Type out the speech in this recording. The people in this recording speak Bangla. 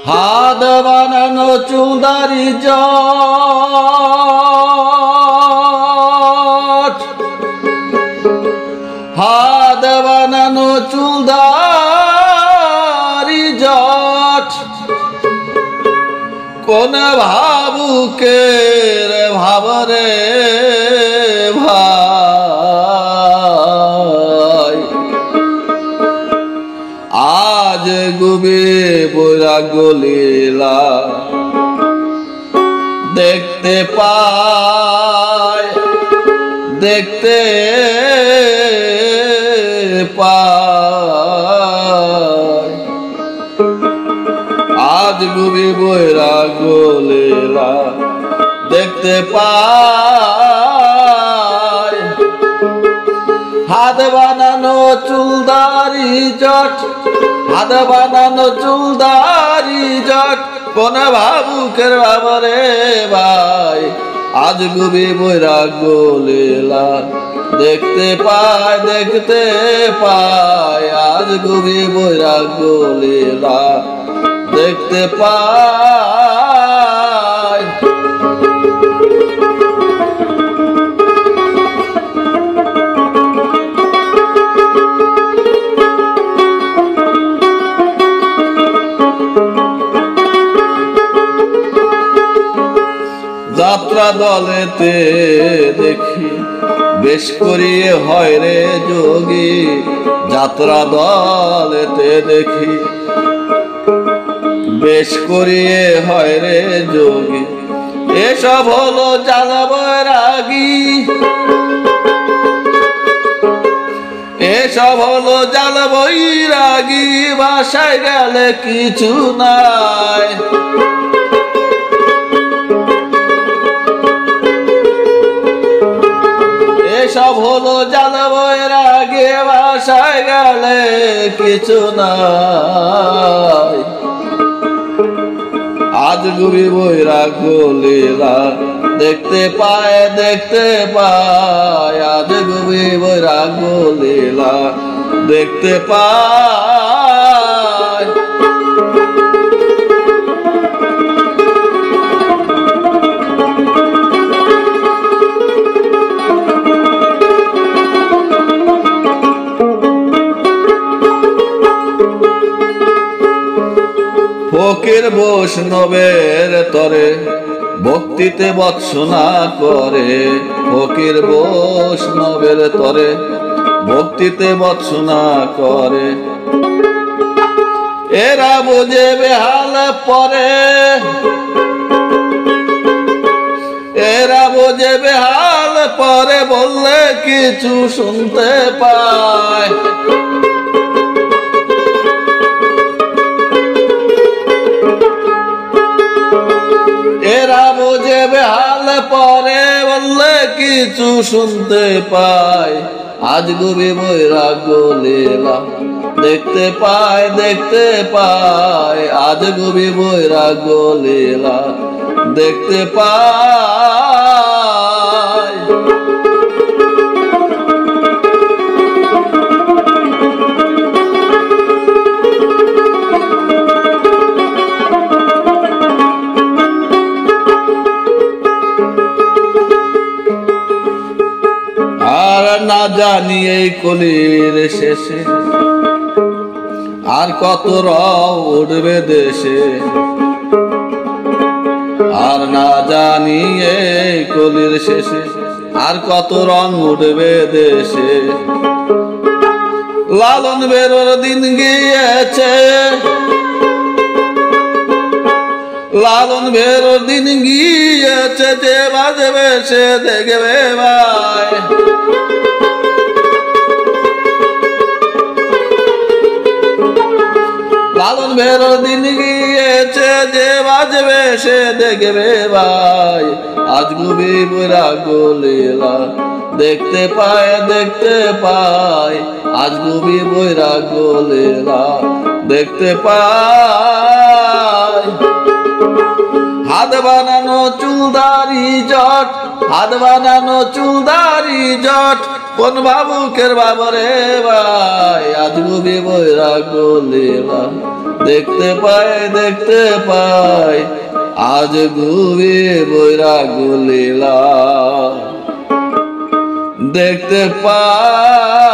হাত বানানো চুলদারি জট, হাত বানানো চুলদারি জট, কোন ভাবুকের ভাবরে ভাই, আজ গুবে বৈরাগ্য লীলা দেখতে পায়, দেখতে পায়, আজ গুবে বৈরাগ্য লীলা দেখতে পায়। হাত বানানো চুলদারি জট, হাত বানানো চুলদারি জট, কোন ভাবুকের ভাবরে ভাই, আজ গুবি বৈরাগ্য লীলা দেখতে পায়, দেখতে পায়, আজ গুবি বৈরাগ্য লীলা দেখতে পায়। যাত্রা দলেতে দেখি বেশ করিয়ে হয় রে যোগী, যাত্রা দলেতে দেখি বেশ করিয়ে হয় রে যোগী, এসব হলো জানা বৈরাগী, এসব হলো জানা বৈরাগী, বাসায় গেলে কিছু নাই। এসব হলো জানা বৈরাগী, বাসায় গেলে কিছু নাই। আজ গুবি বৈরাগ্য লীলা দেখতে পায়, দেখতে পায়, আজ গুবি বৈরাগ্য লীলা দেখতে পায়। ফকির বৈষ্ণবের তরে ভক্তিতে বৎসনা করে, ফকির বৈষ্ণবের তরে ভক্তিতে বৎসনা করে, এরা বুঝে বেহাল পরে, এরা বুঝে বেহাল পরে, বললে কিছু শুনতে পায়। এরা বোঝে বেহাল পরে, বললে কিছু শুনতে পায়। আজ গুবি বৈরাগ্য লীলা দেখতে পায়, দেখতে পায়, আজ গুবি বৈরাগ্য লীলা দেখতে পায়। আর না জানি এই কলির শেষে আর কত রং উঠবে দেশে, আর না জানি এই কলির শেষে আর কত রং উঠবে দেশে। লালন বেরোর দিন গিয়েছে, লালন বেরোর দিন গিয়েছে, যে বাজবে সে দেখবে ভাই। লালন বেরোর দিন গিয়েছে, যে বাজবে সে দেখবে ভাই। আজ গুবি বৈরাগ্য লীলা দেখতে পায়, দেখতে পায়, আজ গুবি বৈরাগ্য লীলা দেখতে পায়। হাত বানানো চুলদারি জট, হাত বানানো চুলদারি জট, কোন ভাবুকের বাবরে ভাই, আজ গুবি বৈরাগ্য লীলা দেখতে পাই আজ গুবি বৈরাগ লীলা দেখতে পাই